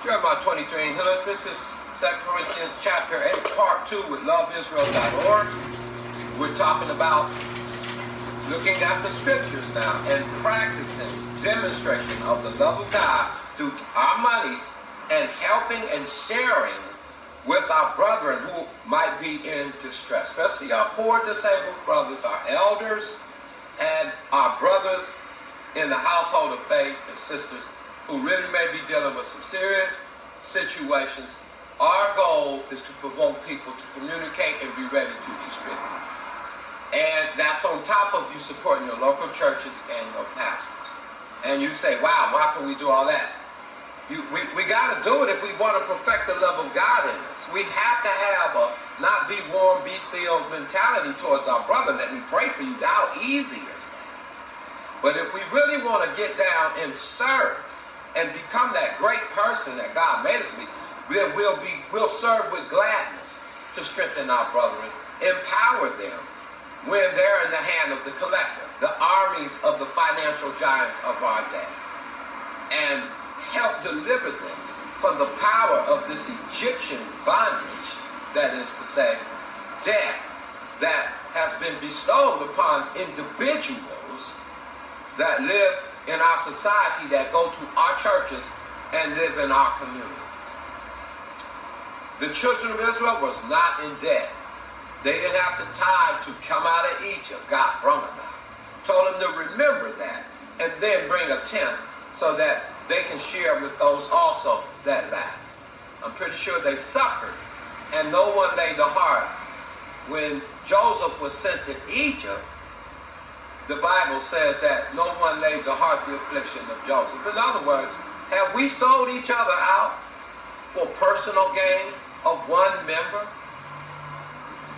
Jeremiah 23 Hoods. This is 2 Corinthians chapter 8, part 2 with loveisrael.org. We're talking about looking at the scriptures now and practicing demonstration of the love of God through our monies and helping and sharing with our brethren who might be in distress, especially our poor disabled brothers, our elders, and our brothers in the household of faith and sisters who really may be dealing with some serious situations. Our goal is to provoke people to communicate and be ready to distribute. And that's on top of you supporting your local churches and your pastors. And you say, wow, why can we do all that? We got to do it if we want to perfect the love of God in us. We have to have a not be warm, be filled mentality towards our brother. Let me pray for you. How easy is that? But if we really want to get down and serve and become that great person that God made us to be, we'll serve with gladness to strengthen our brethren, empower them when they're in the hand of the collector, the armies of the financial giants of our day, and help deliver them from the power of this Egyptian bondage, that is to say, debt that has been bestowed upon individuals that live in our society, that go to our churches and live in our communities. The children of Israel was not in debt. They didn't have to tithe to come out of Egypt. God brought them out. Told them to remember that and then bring a tenth so that they can share with those also that lack. I'm pretty sure they suffered and no one laid the heart. When Joseph was sent to Egypt, the Bible says that no one laid to heart the affliction of Joseph. In other words, have we sold each other out for personal gain of one member?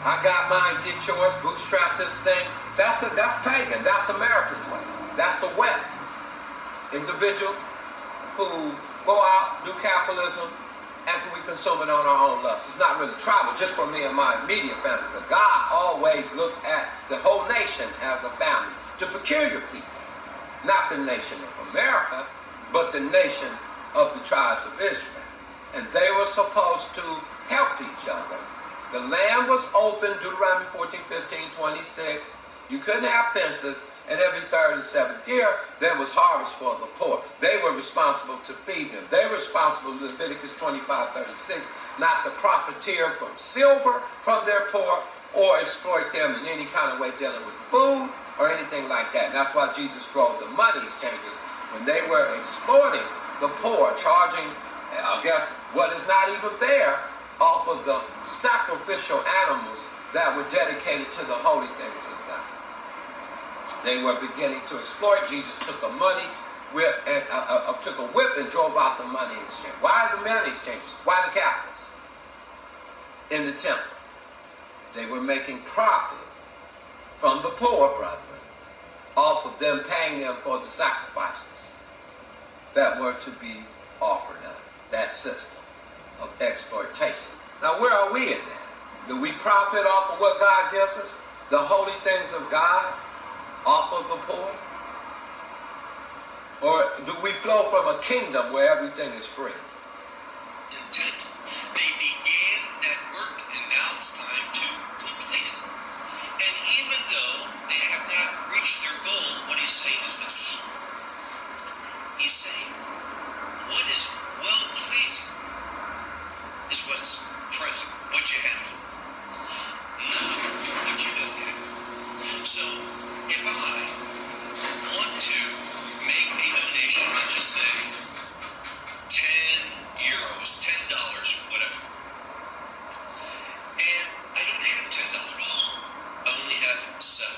I got mine, get yours, bootstrap this thing. That's pagan. That's America's way. That's the West. Individual who go out, do capitalism, and we consume it on our own lust. It's not really tribal, just for me and my immediate family. But God always looked at the whole nation as a family, the peculiar people. Not the nation of America, but the nation of the tribes of Israel. And they were supposed to help each other. The land was open, Deuteronomy 14, 15, 26. You couldn't have fences, and every third and seventh year, there was harvest for the poor. They were responsible to feed them. They were responsible, Leviticus 25, 36, not to profiteer from silver from their poor or exploit them in any kind of way dealing with food or anything like that. And that's why Jesus drove the money exchangers when they were exploiting the poor, charging, I guess, what is not even there off of the sacrificial animals that were dedicated to the holy things of God. They were beginning to exploit. Jesus took a took a whip and drove out the money exchange. Why the money exchanges? Why the capitalists? In the temple, they were making profit from the poor brethren off of them paying them for the sacrifices that were to be offered up. That system of exploitation. Now, where are we in that? Do we profit off of what God gives us? The holy things of God off of the poor? Or do we flow from a kingdom where everything is free? Intent. They began that work and now it's time to complete it. And even though they have not reached their goal, what he's saying is this. He's saying, what is well-pleasing is what's present, what you have, not what you don't have. So, if I want to make a donation, let's just say 10 euros, $10, whatever, and I don't have $10, I only have 7.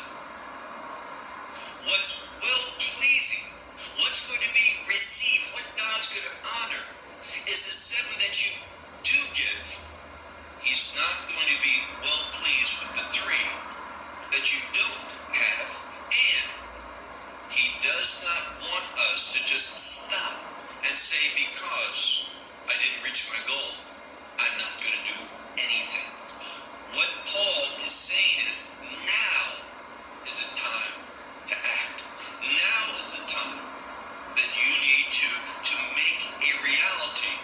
What's well-pleasing, what's going to be received, what God's going to honor, is the 7 that you do give. He's not going to be well pleased with the 3 that you don't have, and he does not want us to just stop and say, because I didn't reach my goal, I'm not going to do anything. What Paul is saying is, now is the time to act. Now is the time that you need to make a reality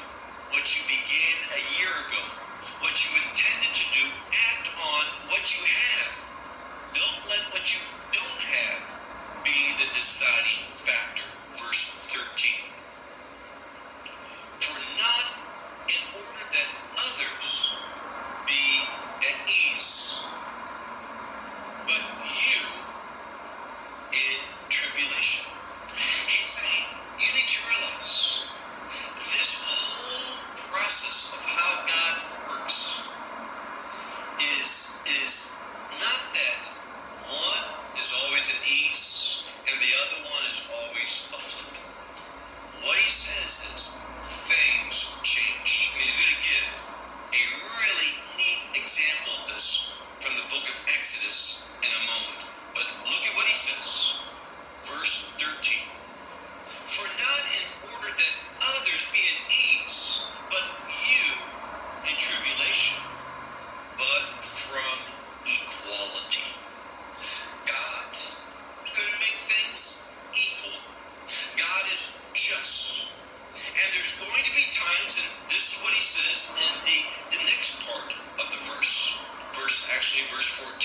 And there's going to be times, and this is what he says in the next part of the verse 14.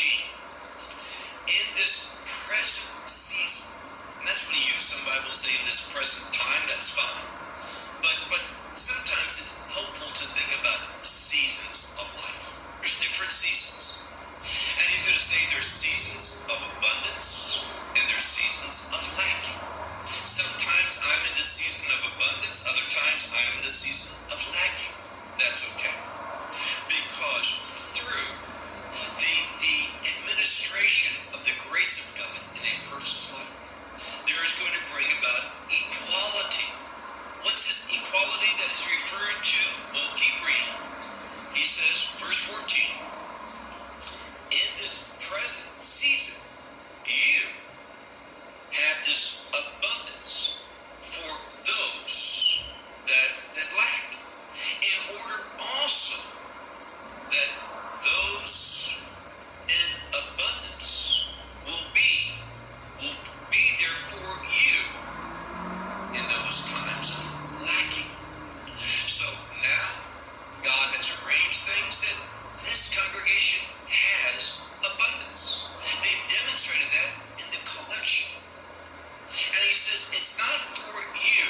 In this present season, and that's when you use some Bibles say in this present time, that's fine. But sometimes it's helpful to think about seasons of life. There's different seasons. And he's going to say there's seasons of abundance and there's seasons of lacking. Sometimes I'm in the season of abundance, other times I'm in the season of lacking. That's okay. Because through the administration of the grace of God in a person's life, there is going to bring about equality. What's this equality that is referred to? Well, keep reading. He says, verse 14, in this present season, you have this abundance for those that lack, in order also that those in abundance will be there for you in those times of lacking. So now God has arranged things that this congregation has abundance. They've demonstrated that in the collection. And he says it's not for you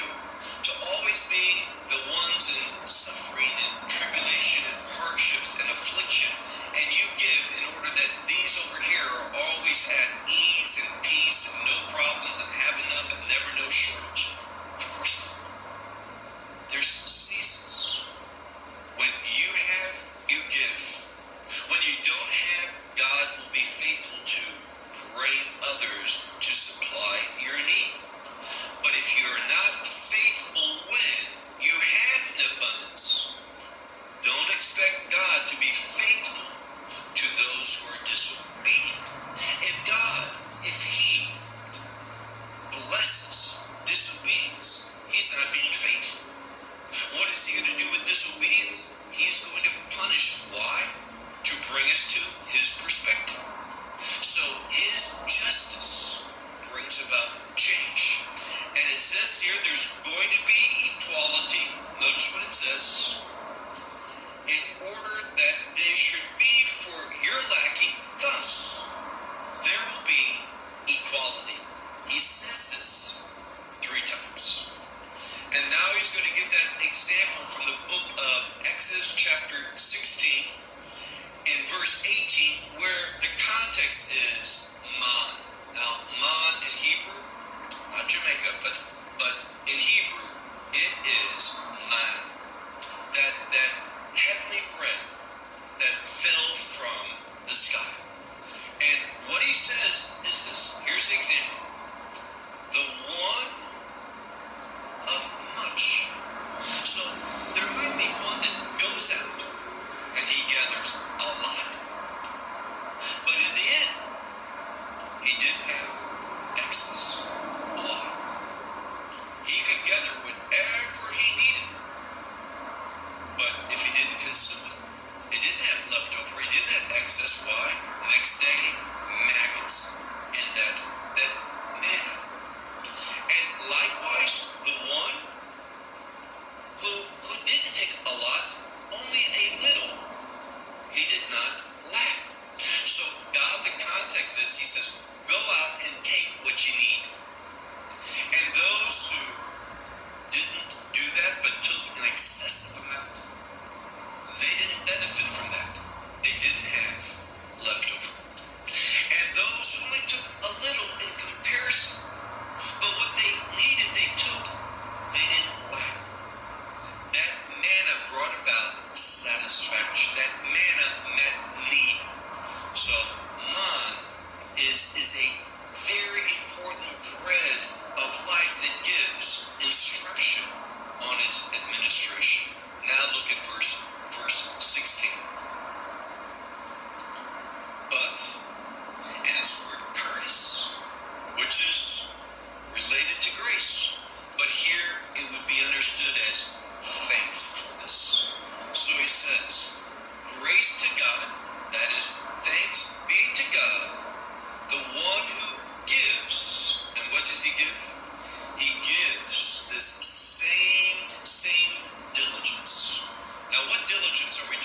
to always be the ones in suffering and tribulation and hardships and affliction, and you give in order that these over here are always at ease and peace and no problems and have enough and never no shortage. Of course not. There's seasons. When you have, you give. When you don't have, God will be faithful to bring others to supply your need. But if you're not faithful when you have an abundance, don't expect God to be faithful to those who are disobedient. If he blesses disobedience, he's not being faithful. What is he going to do with disobedience? He's going to punish. Why? To bring us to his perspective. So his justice brings about change. And it says here there's going to be equality. Notice what it says. In order that they should be for your lacking, thus there will be equality. He says this 3 times. And now he's going to give that example from the book of Exodus chapter 16 in verse 18, where the context is man. Now, man in Hebrew, not Jamaica, but in Hebrew, it is manna. That heavenly bread that fell from the sky. And what he says is this. Here's the example. The one of much. So there might be one that goes out and he gathers a lot. But in the end, he didn't have excess. A lot. He could gather whatever he needed. But if he didn't consume it, he didn't have leftover, he didn't have excess. Why? Next day, maggots in that manna. And likewise, the one who didn't take a lot, only a little, he did not lack. So God, the context is, he says, go out and take what you need. And those who didn't do that but took an excessive amount, they didn't benefit from that. They didn't have leftover.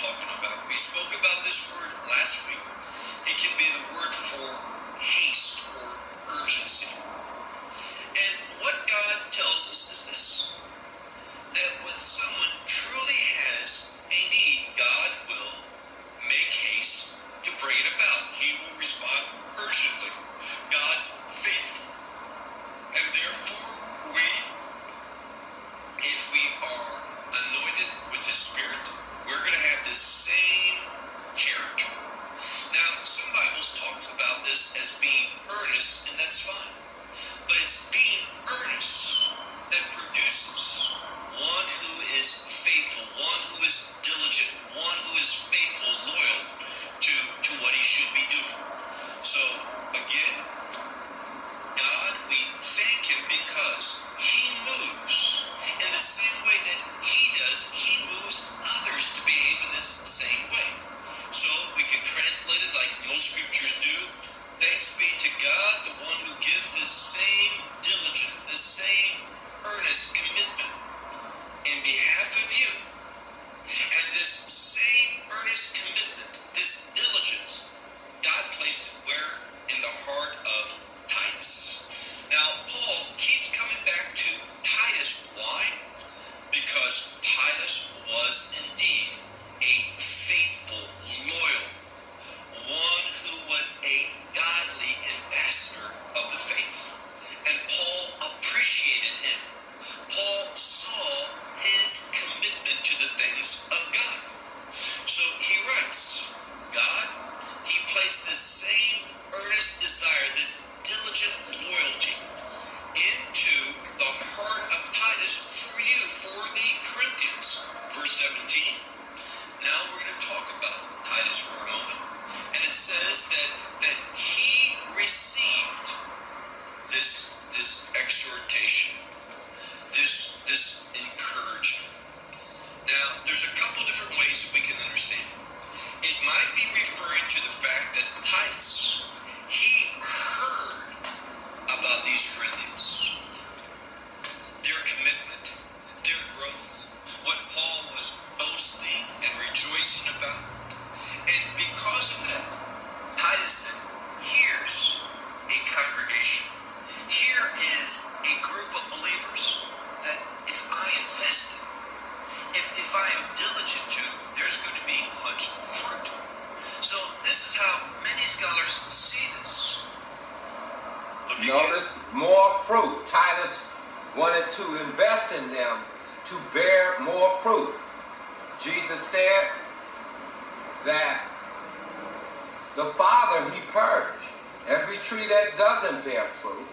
talking about. We spoke about this word last week. It can be the word for haste or urgency. And what God tells us is this, that when someone truly has a need, God will make haste to bring it about. He will respond urgently. God's faithful. And therefore, if we are anointed with His Spirit, we're going to have this same character. Now, some Bibles talks about this as being earnest, and that's fine. But it's being earnest that produces one who is faithful, one who is diligent, one who is faithful, loyal to what he should be doing. So, again, God, we thank Him because He moves in the same way that He does. He moves others to behave in this same way. So we can translate it like most scriptures do. Thanks be to God, the one who gives this same diligence, this same earnest commitment in behalf of you. And this same earnest commitment, this diligence, God placed it where? In the heart of Titus. Now, Paul keeps coming back to Titus. Why? Because Titus was indeed a faithful, loyal, one who was a godly ambassador of the faith. And Paul appreciated him. Paul saw his commitment to the things of God. So he writes, God, He placed this same earnest desire, this diligent loyalty into the heart of Titus for you, for the Corinthians. Verse 17. Now we're going to talk about Titus for a moment. And it says that he received this exhortation, this encouragement. Now, there's a couple different ways that we can understand. It might be referring to the fact that Titus, he heard about these Corinthians, their commitment, their growth, what Paul was boasting and rejoicing about. And because of that, Titus said, here's a congregation. Here is a group of believers that if I invest in, if I am diligent to, there's going to be much fruit. So this is how many scholars see this. Notice more fruit. Titus wanted to invest in them to bear more fruit. Jesus said that the Father He purged. Every tree that doesn't bear fruit,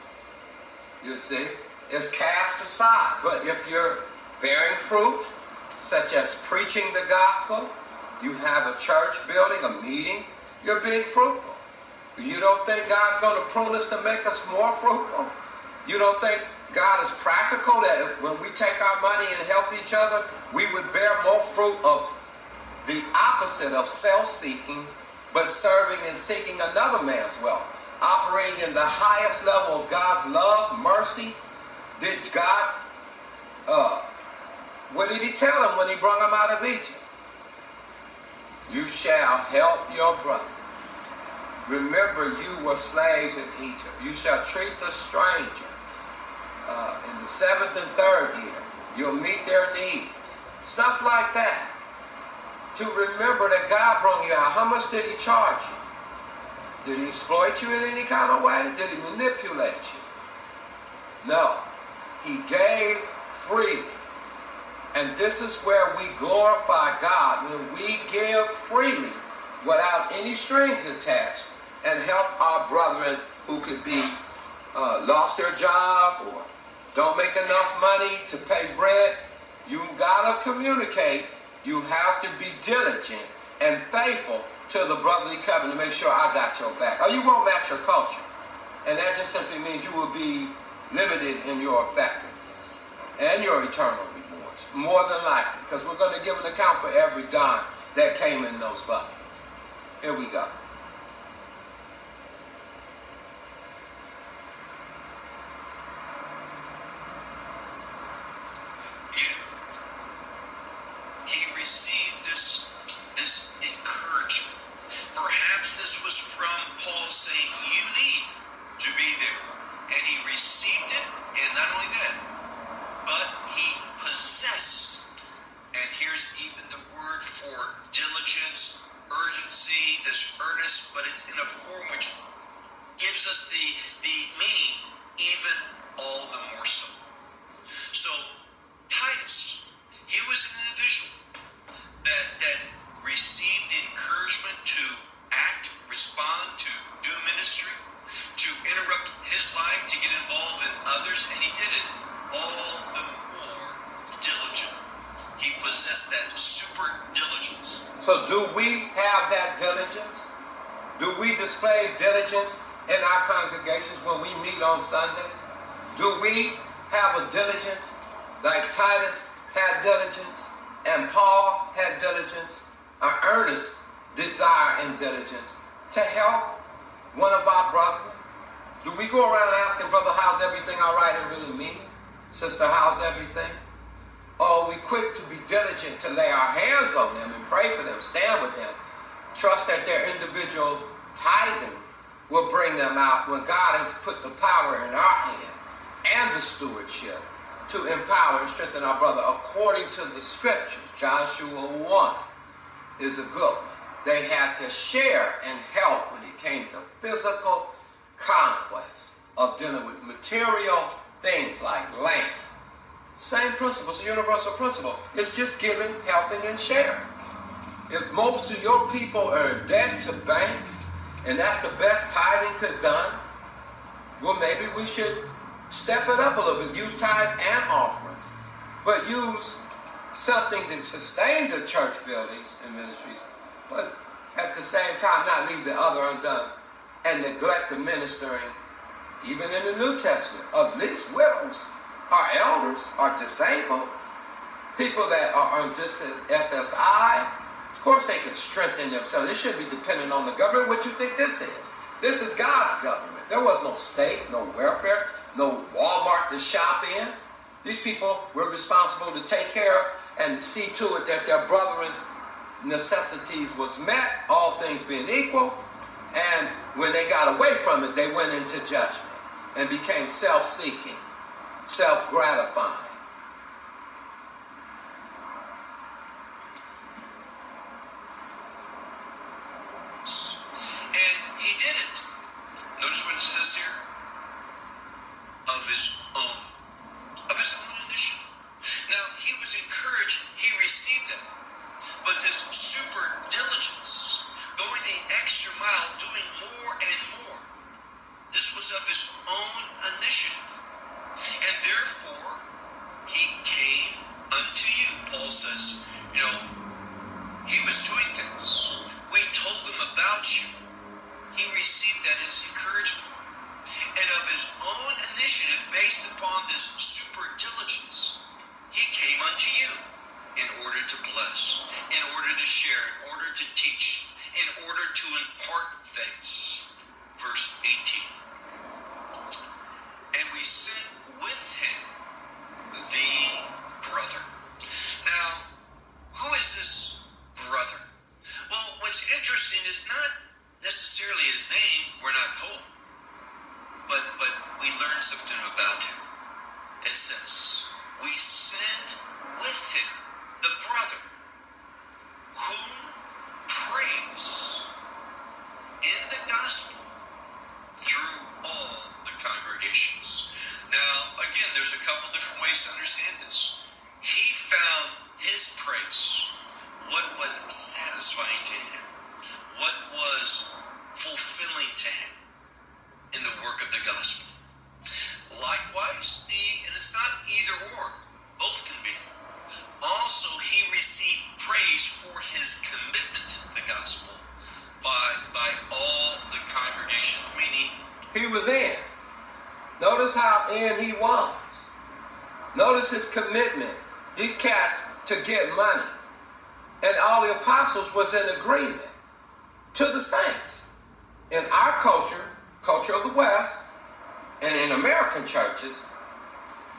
you see, is cast aside. But if you're bearing fruit, such as preaching the gospel, you have a church building, a meeting, you're being fruitful. You don't think God's going to prune us to make us more fruitful? You don't think God is practical, that when we take our money and help each other, we would bear more fruit of the opposite of self-seeking, but serving and seeking another man's wealth, operating in the highest level of God's love, mercy? Did God, what did He tell him when He brought him out of Egypt? You shall help your brother. Remember, you were slaves in Egypt. You shall treat the stranger. In the 7th and 3rd year, you'll meet their needs. Stuff like that. To remember that God brought you out. How much did He charge you? Did He exploit you in any kind of way? Did He manipulate you? No. He gave freely. And this is where we glorify God, when we give freely without any strings attached and help our brethren who could be lost their job or don't make enough money to pay rent. You gotta communicate. You have to be diligent and faithful to the brotherly covenant to make sure I got your back. Or you won't match your culture. And that just simply means you will be limited in your effectiveness and your eternal rewards, more than likely, because we're going to give an account for every dime that came in those buckets. Here we go. possess that super diligence. So do we have that diligence? Do we display diligence in our congregations when we meet on Sundays? Do we have a diligence like Titus had diligence and Paul had diligence, an earnest desire and diligence to help one of our brethren? Do we go around asking, brother, how's everything all right, and really mean it? Sister, how's everything? Or are we quick to be diligent to lay our hands on them and pray for them, stand with them, trust that their individual tithing will bring them out when God has put the power in our hand and the stewardship to empower and strengthen our brother according to the scriptures? Joshua 1 is a good one. They had to share and help when it came to physical conquest of dealing with material things like land. Same principle, it's a universal principle. It's just giving, helping, and sharing. If most of your people are in debt to banks, and that's the best tithing could done, well, maybe we should step it up a little bit, use tithes and offerings, but use something to sustain the church buildings and ministries, but at the same time not leave the other undone and neglect the ministering, even in the New Testament, of least widows, our elders, are disabled, people that are on SSI. Of course they can strengthen themselves. They shouldn't be dependent on the government. What you think this is? This is God's government. There was no state, no welfare, no Walmart to shop in. These people were responsible to take care and see to it that their brethren necessities was met, all things being equal. And when they got away from it, they went into judgment and became self-seeking, self-gratifying. And he did it. Notice what it says here. Of his own initiative. Now, he was encouraged, he received them. But this super diligence, going the extra mile, doing more and more, this was of his own initiative. And therefore, he came unto you. Paul says, he was doing things. We told him about you. He received that as encouragement. And of his own initiative, based upon this super diligence, he came unto you in order to bless, in order to share, in order to teach, in order to impart things. Verse 18. And we sent with him the brother. Now, who is this brother? Well, what's interesting is not necessarily his name, we're not told. But we learn something about him. It says, we sent with him the brother, whom praise in the gospel through all the congregations. Now, again, there's a couple different ways to understand this. He found his praise, what was satisfying to him, what was fulfilling to him in the work of the gospel. Likewise, and it's not either or, both can be. Also, he received praise for his commitment to the gospel by all the congregations, meaning He was in. Notice how in he was. Notice his commitment. These cats to get money. And all the apostles was in agreement to the saints. In our culture of the West, and in American churches,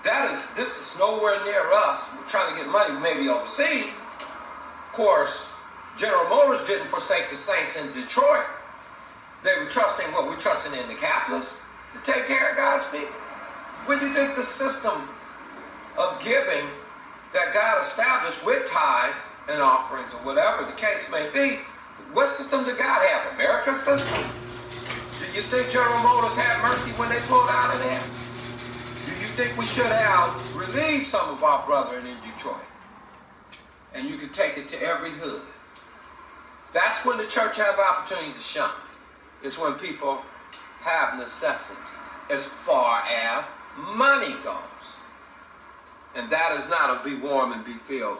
this is nowhere near us. We're trying to get money maybe overseas. Of course, General Motors didn't forsake the saints in Detroit. They were trusting what we're trusting in the capitalists to take care of God's people. When do you think the system of giving that God established with tithes and offerings or whatever the case may be, what system did God have? America's system? Do you think General Motors had mercy when they pulled out of there? Do you think we should have relieved some of our brethren in Detroit? And you can take it to every hood. That's when the church have opportunity to shine. It's when people have necessities as far as money goes. And that is not a be warm and be filled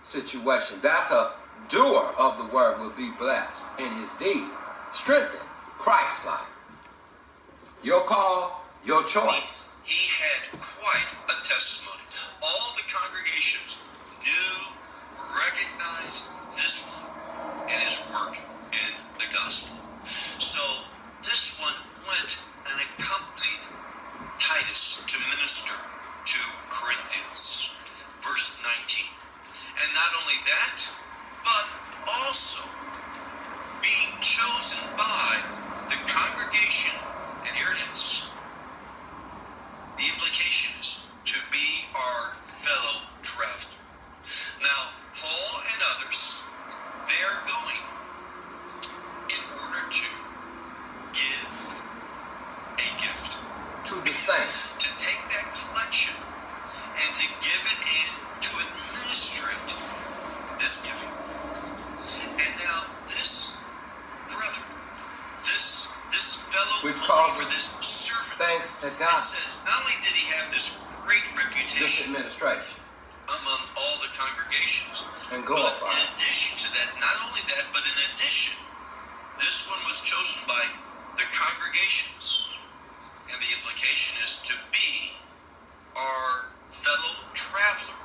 situation. That's a doer of the word will be blessed in his deed. Strengthened, Christ-like. Your call, your choice. He had quite a testimony. All the congregations knew, recognized this one and his work in the gospel. So this one went and accompanied Titus to minister to Corinthians. Verse 19. And not only that, but also being chosen by the congregation, and here it is. The implication is to be our fellow traveler. Now, Paul and others, they're going in order to give a gift. To the saints. To take that collection and to give it in, to administrate this giving. And now this brother, this fellow Which believer, causes this servant, thanks to God. it says not only did he have this great This reputation administration. among all the congregations, And but glorified. in addition to that, not only that, but in addition, this one was chosen by the congregations. And the implication is to be our fellow traveler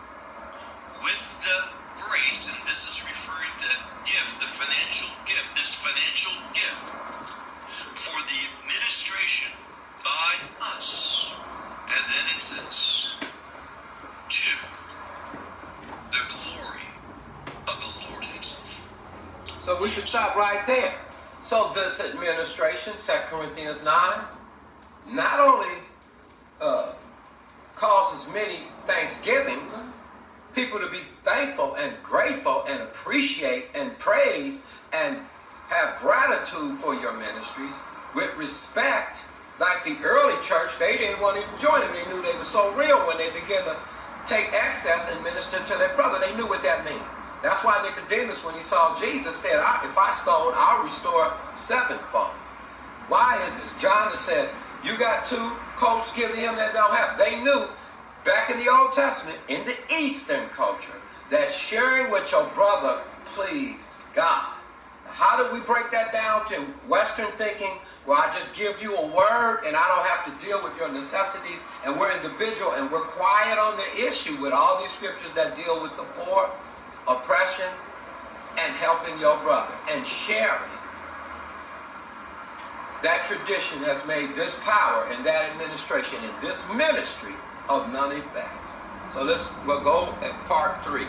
with the grace, and this is referring to gift, the financial gift, this financial gift for the administration by us. And then it says, to the glory of the Lord himself. So we can stop right there. So this administration, 2 Corinthians 9, not only causes many thanksgivings, people to be thankful and grateful and appreciate and praise and have gratitude for your ministries with respect. Like the early church, they didn't want to even join them. They knew they were so real when they began to take excess and minister to their brother. They knew what that meant. That's why Nicodemus, when he saw Jesus, said, if I stole, I'll restore sevenfold. Why is this? John says, you got 2 coats, give him that don't have. They knew back in the Old Testament, in the Eastern culture, that sharing with your brother pleased God. How do we break that down to Western thinking, where I just give you a word and I don't have to deal with your necessities, and we're individual and we're quiet on the issue with all these scriptures that deal with the poor, oppression, and helping your brother and sharing. That tradition has made this power and that administration and this ministry of none effect. So we'll go at part 3.